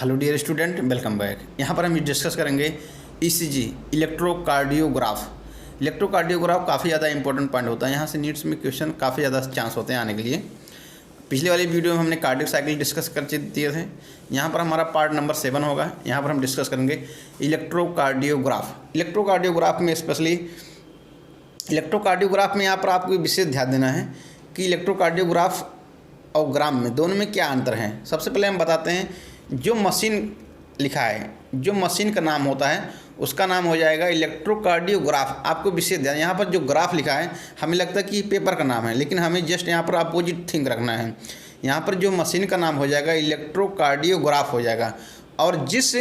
Hello dear student, welcome back. यहाँ पर हम डिस्कस करेंगे ईसीजी, इलेक्ट्रोकार्डियोग्राफ। इलेक्ट्रोकार्डियोग्राफ काफ़ी ज़्यादा इंपॉर्टेंट पॉइंट होता है। यहाँ से नीट्स में क्वेश्चन काफ़ी ज़्यादा चांस होते हैं आने के लिए। पिछले वाली वीडियो में हमने कार्डियक साइकिल डिस्कस कर दिए थे। यहाँ पर हमारा पार्ट नंबर 7 होगा। यहाँ पर हम डिस्कस करेंगे इलेक्ट्रोकार्डियोग्राफ। इलेक्ट्रोकार्डियोग्राफ में स्पेशली इलेक्ट्रोकार्डियोग्राफ में यहाँ पर आपको विशेष ध्यान देना है कि इलेक्ट्रोकार्डियोग्राफ और ग्राम में दोनों में क्या अंतर है। सबसे पहले हम बताते हैं, जो मशीन लिखा है, जो मशीन का नाम होता है उसका नाम हो जाएगा इलेक्ट्रोकार्डियोग्राफ। आपको विशेष ध्यान, यहाँ पर जो ग्राफ लिखा है हमें लगता है कि पेपर का नाम है, लेकिन हमें जस्ट यहाँ पर अपोजिट थिंग रखना है। यहाँ पर जो मशीन का नाम हो जाएगा इलेक्ट्रोकार्डियोग्राफ हो जाएगा। और जिस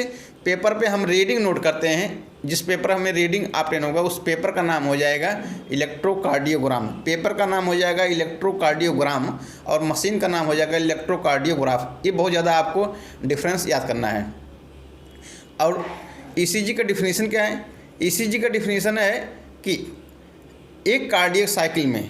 पेपर पे हम रीडिंग नोट करते हैं, जिस पेपर हमें रीडिंग ऑब्टेन होगा, उस पेपर का नाम हो जाएगा इलेक्ट्रोकार्डियोग्राम। पेपर का नाम हो जाएगा इलेक्ट्रोकार्डियोग्राम और मशीन का नाम हो जाएगा इलेक्ट्रोकार्डियोग्राफ। ये बहुत ज़्यादा आपको डिफरेंस याद करना है। और ईसीजी का डिफिनीशन क्या है? ईसीजी का डिफिनीशन है कि एक कार्डियक साइकिल में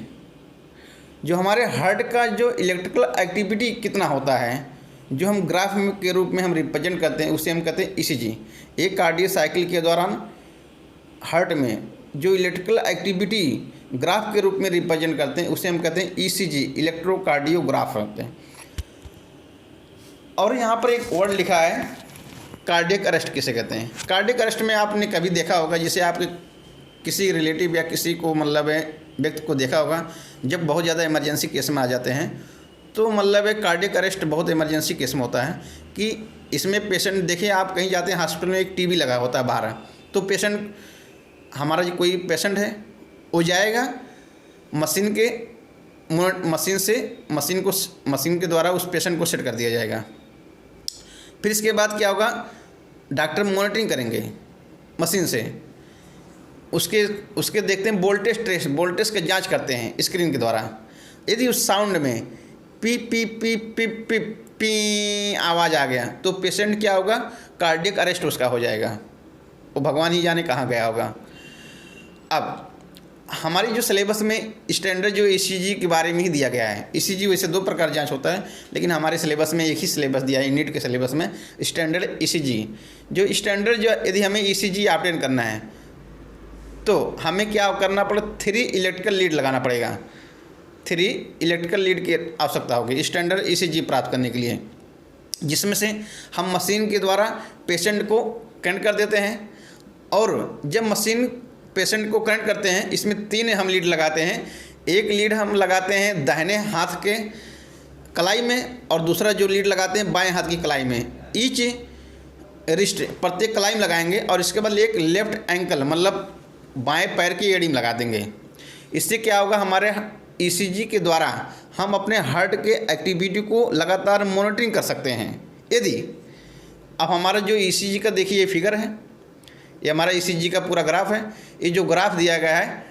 जो हमारे हार्ट का जो इलेक्ट्रिकल एक्टिविटी कितना होता है, जो हम ग्राफ के रूप में हम रिप्रेजेंट करते हैं, उसे हम कहते हैं ईसीजी। एक कार्डियक साइकिल के दौरान हार्ट में जो इलेक्ट्रिकल एक्टिविटी ग्राफ के रूप में रिप्रेजेंट करते हैं, उसे हम कहते हैं ईसीजी, इलेक्ट्रोकार्डियोग्राफ होते हैं। और यहाँ पर एक वर्ड लिखा है कार्डियक अरेस्ट किसे कहते हैं। कार्डियक अरेस्ट में आपने कभी देखा होगा, जिसे आपके किसी रिलेटिव या किसी को व्यक्ति को देखा होगा, जब बहुत ज़्यादा इमरजेंसी केस में आ जाते हैं तो एक कार्डियक अरेस्ट बहुत इमरजेंसी केस में होता है कि इसमें पेशेंट, देखिए आप कहीं जाते हैं हॉस्पिटल में, एक टीवी लगा होता है बाहर, तो पेशेंट, हमारा जो कोई पेशेंट है वो जाएगा मशीन के द्वारा उस पेशेंट को सेट कर दिया जाएगा। फिर इसके बाद क्या होगा, डॉक्टर मॉनिटरिंग करेंगे मशीन से, उसके देखते हैं वोल्टेज का जांच करते हैं स्क्रीन के द्वारा। यदि उस साउंड में P P P P P P आवाज़ आ गया तो पेशेंट क्या होगा, कार्डियक अरेस्ट उसका हो जाएगा। वो भगवान ही जाने कहाँ गया होगा। अब हमारी जो सिलेबस में स्टैंडर्ड जो ईसीजी के बारे में ही दिया गया है। ईसीजी वैसे 2 प्रकार जांच होता है, लेकिन हमारे सिलेबस में एक ही सिलेबस दिया है, नीट के सिलेबस में स्टैंडर्ड ईसीजी। जो स्टैंडर्ड जो यदि हमें ईसीजी ऑब्टेन करना है तो हमें क्या करना पड़ेगा, 3 इलेक्ट्रिकल लीड लगाना पड़ेगा। 3 इलेक्ट्रिकल लीड की आवश्यकता होगी स्टैंडर्ड ईसीजी प्राप्त करने के लिए, जिसमें से हम मशीन के द्वारा पेशेंट को कनेक्ट कर देते हैं। और जब मशीन पेशेंट को कनेक्ट करते हैं, इसमें 3 हम लीड लगाते हैं। एक लीड हम लगाते हैं दाहिने हाथ के कलाई में और दूसरा जो लीड लगाते हैं बाएं हाथ की कलाई में। ईच रिस्ट, प्रत्येक कलाई में लगाएंगे और इसके बाद एक लेफ्ट एंकल बाएं पैर की एड़ी में लगा देंगे। इससे क्या होगा, हमारे ईसीजी के द्वारा हम अपने हार्ट के एक्टिविटी को लगातार मॉनिटरिंग कर सकते हैं। यदि अब हमारा जो ईसीजी का देखिए ये फिगर है, ये हमारा ईसीजी का पूरा ग्राफ है। ये जो ग्राफ दिया गया है,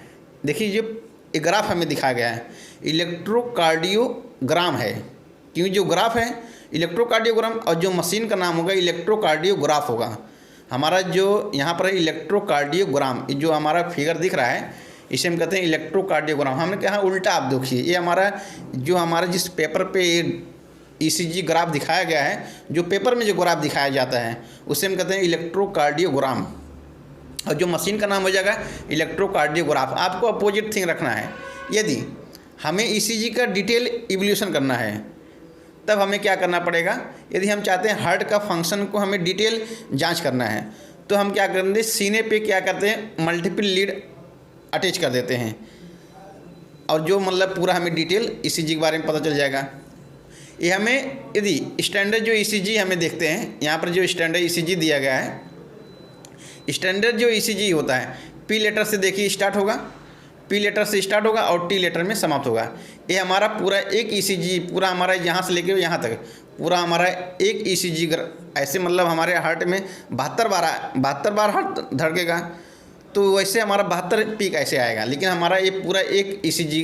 देखिए ये ग्राफ हमें दिखाया गया है इलेक्ट्रोकार्डियोग्राम है, क्योंकि जो ग्राफ है इलेक्ट्रोकार्डियोग्राम और जो मशीन का नाम होगा इलेक्ट्रोकार्डियोग्राफ होगा। हमारा जो यहाँ पर है इलेक्ट्रोकार्डियोग्राम, जो हमारा फिगर दिख रहा है इसे हम कहते हैं इलेक्ट्रोकार्डियोग्राम। हमने कहा उल्टा, आप देखिए ये हमारा जिस पेपर पे ईसीजी ग्राफ दिखाया गया है, जो पेपर में जो ग्राफ दिखाया जाता है उसे हम कहते हैं इलेक्ट्रोकार्डियोग्राम, और जो मशीन का नाम हो जाएगा इलेक्ट्रोकार्डियोग्राफ। आपको अपोजिट थिंग रखना है। यदि हमें ईसीजी का डिटेल इवोल्यूशन करना है तब हमें क्या करना पड़ेगा, यदि हम चाहते हैं हार्ट का फंक्शन को हमें डिटेल जांच करना है तो हम क्या करेंगे, सीने पे क्या करते हैं, मल्टीपल लीड अटैच कर देते हैं और जो पूरा हमें डिटेल ईसीजी के बारे में पता चल जाएगा। ये हमें यदि स्टैंडर्ड जो ईसीजी हमें देखते हैं, यहाँ पर जो स्टैंडर्ड ईसीजी दिया गया है, स्टैंडर्ड जो ईसीजी होता है पी लेटर से देखिए स्टार्ट होगा, पी लेटर से स्टार्ट होगा और टी लेटर में समाप्त होगा। ये हमारा पूरा एक ईसीजी, पूरा हमारा यहाँ से लेके यहाँ तक पूरा हमारा एक ईसीजी ऐसे हमारे हार्ट में 72 बार हार्ट धड़केगा, तो वैसे हमारा 72 पीक ऐसे आएगा। लेकिन हमारा ये पूरा एक ईसीजी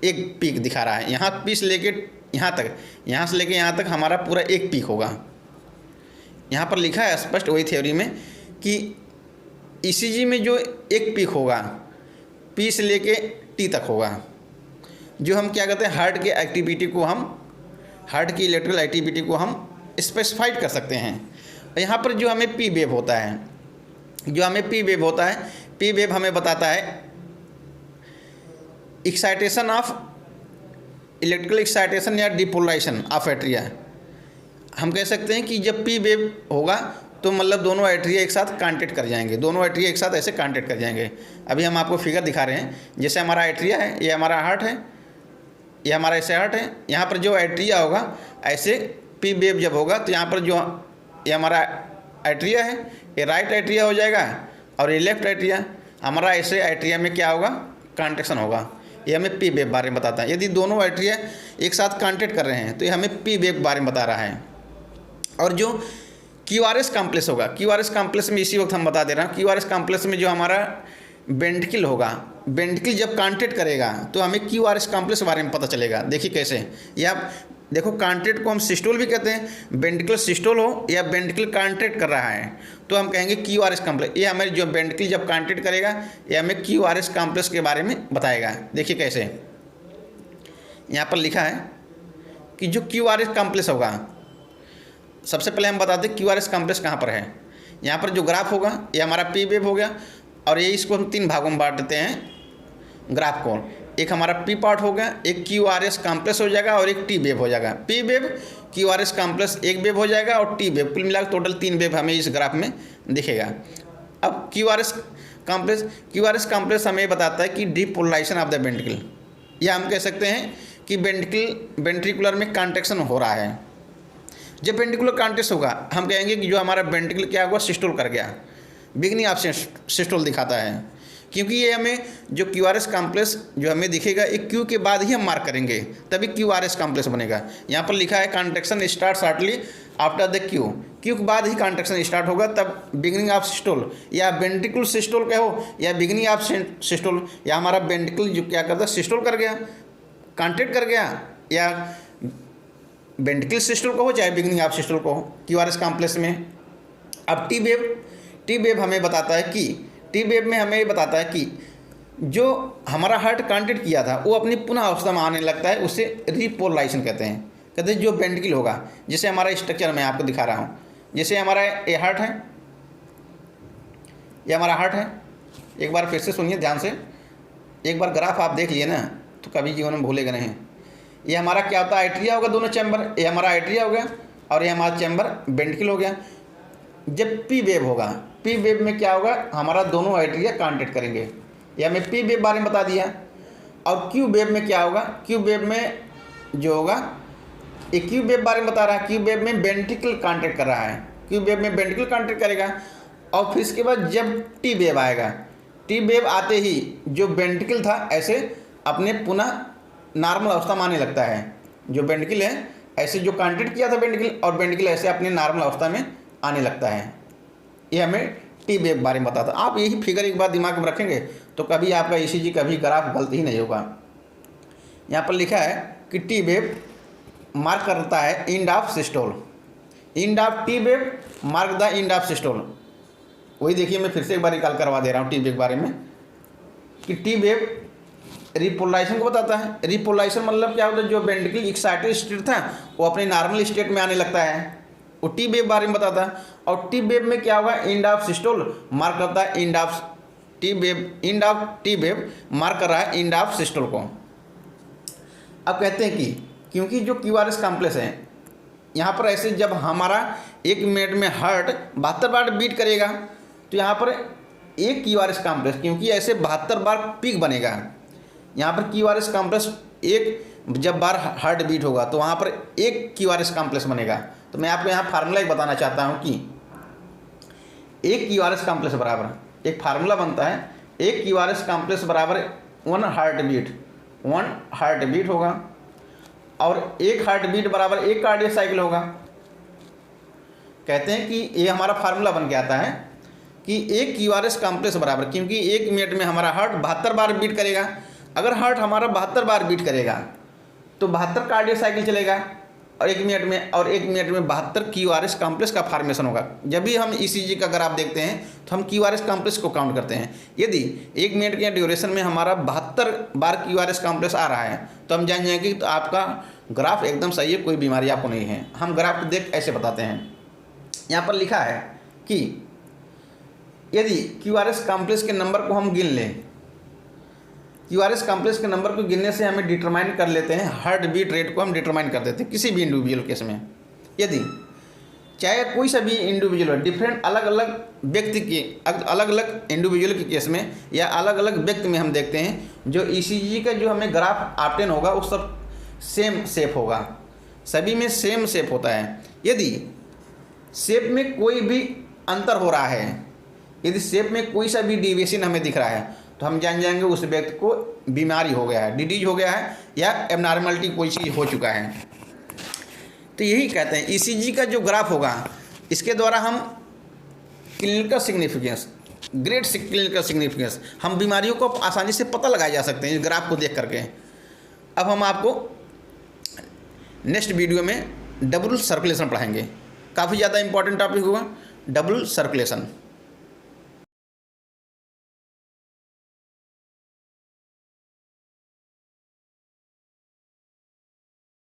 एक पीक दिखा रहा है। यहाँ पी से लेके यहाँ तक, यहाँ से लेके यहाँ तक हमारा पूरा एक पीक होगा। यहाँ पर लिखा है स्पष्ट वही थ्योरी में कि ईसीजी में जो एक पीक होगा पी से लेके टी तक होगा, जो हम क्या कहते हैं हार्ट की एक्टिविटी को, हम हार्ट की इलेक्ट्रिकल एक्टिविटी को हम स्पेसिफाइड कर सकते हैं। यहाँ पर जो हमें पी वेव होता है, पी वेव हमें बताता है एक्साइटेशन ऑफ इलेक्ट्रिकल एक्साइटेशन या डिपोलराइजेशन ऑफ एट्रिया। हम कह सकते हैं कि जब पी वेव होगा तो मतलब दोनों एट्रिया एक साथ कांटेक्ट कर जाएंगे, दोनों एट्रिया एक साथ ऐसे कांटेक्ट कर जाएंगे। अभी हम आपको फिगर दिखा रहे हैं, जैसे हमारा एट्रिया है, ये हमारा हार्ट है, ये हमारा ऐसे हार्ट है। यहाँ पर जो एट्रिया होगा ऐसे पी वेव जब होगा तो यहाँ पर जो ये हमारा एट्रिया है, ये राइट एट्रिया हो जाएगा और ये लेफ्ट एट्रिया। हमारा ऐसे एट्रिया में क्या होगा, कॉन्ट्रैक्शन होगा। ये हमें पी वेव बारे में बताता है। यदि दोनों एट्रिया एक साथ कांटेक्ट कर रहे हैं तो ये हमें पी वेव बारे में बता रहा है। और जो क्यूआरएस कॉम्प्लेक्स होगा, क्यूआरएस कॉम्प्लेक्स में इसी वक्त हम बता दे रहा हूँ, क्यूआरएस कॉम्प्लेक्स में जो हमारा वेंट्रिकल होगा, वेंट्रिकल जब कांटेक्ट करेगा तो हमें क्यूआरएस कॉम्प्लेक्स के बारे में पता चलेगा। देखिए कैसे, ये आप देखो, कांटेक्ट को हम सिस्टोल भी कहते हैं। वेंट्रिकल सिस्टोल हो या वेंट्रिकल कांटेक्ट कर रहा है तो हम कहेंगे क्यूआरएस कॉम्प्लेक्स। ये हमें जो वेंट्रिकल जब कांटेक्ट करेगा ये हमें क्यूआरएस कॉम्प्लेक्स के बारे में बताएगा। देखिए कैसे, यहाँ पर लिखा है कि जो क्यूआरएस कॉम्प्लेक्स होगा, सबसे पहले हम बताते हैं क्यूआरएस कॉम्प्लेक्स कहाँ पर है। यहाँ पर जो ग्राफ होगा ये हमारा पी वेव हो गया और ये इसको हम 3 भागों में बांट देते हैं ग्राफ को। एक हमारा पी पार्ट हो गया, एक क्यूआरएस कॉम्प्लेक्स हो जाएगा और एक टी वेव हो जाएगा। पी वेव, क्यूआरएस कॉम्प्लेक्स एक वेव हो जाएगा और टी वेव, कुल मिलाकर टोटल 3 वेव हमें इस ग्राफ में दिखेगा। अब क्यूआरएस कॉम्प्लेक्स हमें बताता है कि डिपोलराइजेशन ऑफ द वेंट्रिकल, या हम कह सकते हैं कि वेंट्रिकुलर में कॉन्ट्रैक्शन हो रहा है। जब वेंट्रिकुलर कॉन्ट्रैक्शन होगा हम कहेंगे कि जो हमारा वेंट्रिकल क्या हुआ, सिस्टोल कर गया, बिगनिंग ऑफ सिस्टोल दिखाता है। क्योंकि ये हमें जो क्यूआरएस कॉम्प्लेक्स जो हमें दिखेगा एक क्यू के बाद ही हम मार्क करेंगे, तभी क्यूआरएस कॉम्प्लेक्स बनेगा। यहाँ पर लिखा है contraction start shortly after the Q के बाद ही कॉन्ट्रैक्शन स्टार्ट होगा, तब बिगनिंग ऑफ सिस्टोल या वेंट्रिकल सिस्टोल कहो या बिगनिंग ऑफ सिस्टोल, या हमारा वेंट्रिकल जो क्या करता है, सिस्टोल कर गया, कॉन्ट्रैक्ट कर गया, या वेंट्रिकल सिस्टोल कहो चाहे बिगनिंग ऑफ सिस्टोल कहो क्यूआरएस कॉम्प्लेक्स में। अब टी वेव हमें बताता है कि टी वेव में हमें बताता है कि जो हमारा हार्ट कांटेक्ट किया था वो अपनी पुनः अवस्था में आने लगता है, उसे रिपोलराइजेशन कहते हैं। जो वेंट्रिकल होगा, जैसे हमारा स्ट्रक्चर मैं आपको दिखा रहा हूँ, जैसे हमारा ये हार्ट है, ये हमारा हार्ट है। एक बार फिर से सुनिए ध्यान से, एक बार ग्राफ आप देख लिए ना तो कभी जीवन में भूलेगा नहीं। ये हमारा क्या होता है, एट्रिया होगा, दोनों चैम्बर, ये हमारा एट्रिया हो गया और ये हमारा चैम्बर वेंट्रिकल हो गया। जब पी वेव होगा, पी वेव में क्या होगा, हमारा दोनों एट्रिया कांटेक्ट करेंगे, ये हमें पी वेव बारे में बता दिया। और क्यू वेव में क्या होगा, क्यू वेव में जो होगा, एक क्यू वेव बारे में बता रहा है, क्यू वेव में वेंट्रिकल कांटेक्ट कर रहा है, क्यू वेव में वेंट्रिकल कांटेक्ट करेगा। और फिर इसके बाद जब टी वेव आएगा, टी वेव आते ही जो वेंट्रिकल था ऐसे अपने पुनः नॉर्मल अवस्था में आने लगता है। जो वेंट्रिकल है ऐसे जो कांटेक्ट किया था वेंट्रिकल, और वेंट्रिकल ऐसे अपने नॉर्मल अवस्था में आने लगता है। ये हमें टी वेव बारे में बताता। आप यही फिगर एक बार दिमाग में रखेंगे तो कभी आपका ईसीजी कभी ग्राफ गलती ही नहीं होगा। यहाँ पर लिखा है कि टी वेव मार्क करता है end of systole, end of T wave mark the end of systole. वही देखिए, मैं फिर से एक बार निकाल करवा दे रहा हूँ टी वेव के बारे में कि टी वेव रिपोलराइजेशन को बताता है। रिपोलराइजेशन मतलब क्या होता है, जो वेंट्रिकल एक्साइटेड स्टेट था वो अपने नॉर्मल स्टेट में आने लगता है, वो टी वेव बारे में बताता है। और टी वेव में क्या होगा, एंड ऑफ सिस्टोल मार्क करता है end of T wave, end of T wave mark कर रहा है एंड ऑफ सिस्टोल को। अब कहते हैं कि क्योंकि जो क्यूआरएस कॉम्प्लेक्स है यहाँ पर ऐसे जब हमारा 1 मिनट में हार्ट 72 बार बीट करेगा तो यहाँ पर एक क्यूआरएस कॉम्प्लेक्स, क्योंकि ऐसे 72 बार पीक बनेगा, यहाँ पर क्यूआरएस कॉम्प्लेक्स एक जब बार हार्ट बीट होगा तो वहाँ पर एक क्यूआरएस कॉम्प्लेक्स बनेगा। तो मैं आपको यहाँ फार्मूला एक बताना चाहता हूँ कि एक क्यूआरएस कॉम्प्लेक्स बराबर, एक फार्मूला बनता है, एक क्यूआरएस कॉम्प्लेक्स बराबर 1 हार्ट बीट होगा, और एक हार्ट बीट बराबर 1 कार्डियक साइकिल होगा। कहते हैं कि ये हमारा फार्मूला बन के आता है कि एक क्यूआरएस कॉम्प्लेक्स बराबर, क्योंकि 1 मिनट में हमारा हार्ट 72 बार बीट करेगा, अगर हार्ट हमारा 72 बार बीट करेगा तो 72 कार्डियक साइकिल चलेगा और 1 मिनट में, और 1 मिनट में 72 क्यूआरएस कॉम्प्लेक्स का फॉर्मेशन होगा। जब भी हम ईसीजी का ग्राफ देखते हैं तो हम क्यूआरएस कॉम्प्लेक्स को काउंट करते हैं। यदि 1 मिनट के ड्यूरेशन में हमारा 72 बार क्यूआरएस कॉम्प्लेक्स आ रहा है तो हम जान जाएंगे कि तो आपका ग्राफ एकदम सही है, कोई बीमारी आपको नहीं है। हम ग्राफ देख ऐसे बताते हैं। यहाँ पर लिखा है कि यदि QRS कॉम्प्लेक्स के नंबर को हम गिन लें, QRS कॉम्प्लेक्स के नंबर को गिनने से हमें डिटरमाइन कर लेते हैं, हार्ट बीट रेट को हम डिटरमाइन कर देते हैं किसी भी इंडिविजुअल केस में। यदि चाहे कोई सा भी इंडिविजुअल डिफरेंट अलग अलग व्यक्ति के अलग अलग इंडिविजुअल के केस में या अलग अलग व्यक्ति में हम देखते हैं जो ECG का जो हमें ग्राफ ऑब्टेन होगा वो सब सेम शेप होगा, सभी में सेम शेप होता है। यदि शेप में कोई भी अंतर हो रहा है, यदि शेप में कोई सा भी डिविएशन हमें दिख रहा है तो हम जान जाएंगे उस व्यक्ति को बीमारी हो गया है, डिजीज हो गया है या एबनॉर्मलिटी कोई चीज़ हो चुका है। तो यही कहते हैं ECG का जो ग्राफ होगा इसके द्वारा हम clinical significance, great clinical significance, हम बीमारियों को आसानी से पता लगाए जा सकते हैं इस ग्राफ को देख करके। अब हम आपको नेक्स्ट वीडियो में डबल सर्कुलेशन पढ़ाएंगे, काफ़ी ज़्यादा इंपॉर्टेंट टॉपिक होगा डबल सर्कुलेशन।